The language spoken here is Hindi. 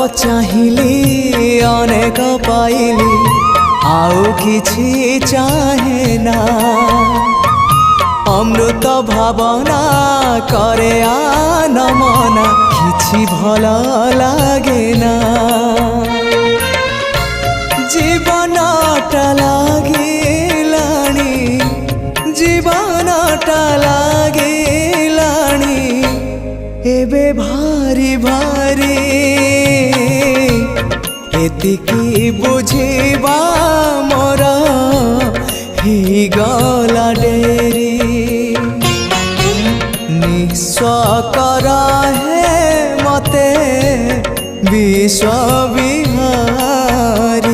चाहिली अनेक पाइली आउ किछि चाहे ना अमृत भावना करे आनमना किछि भल लागे ना जीवनटा लागिलाणी जीवनटा लागिलाणी एबे भारी भारी एतिकी बुझिबा मोर ही गला डेरी निस्व करा है मते विश्व विहारी।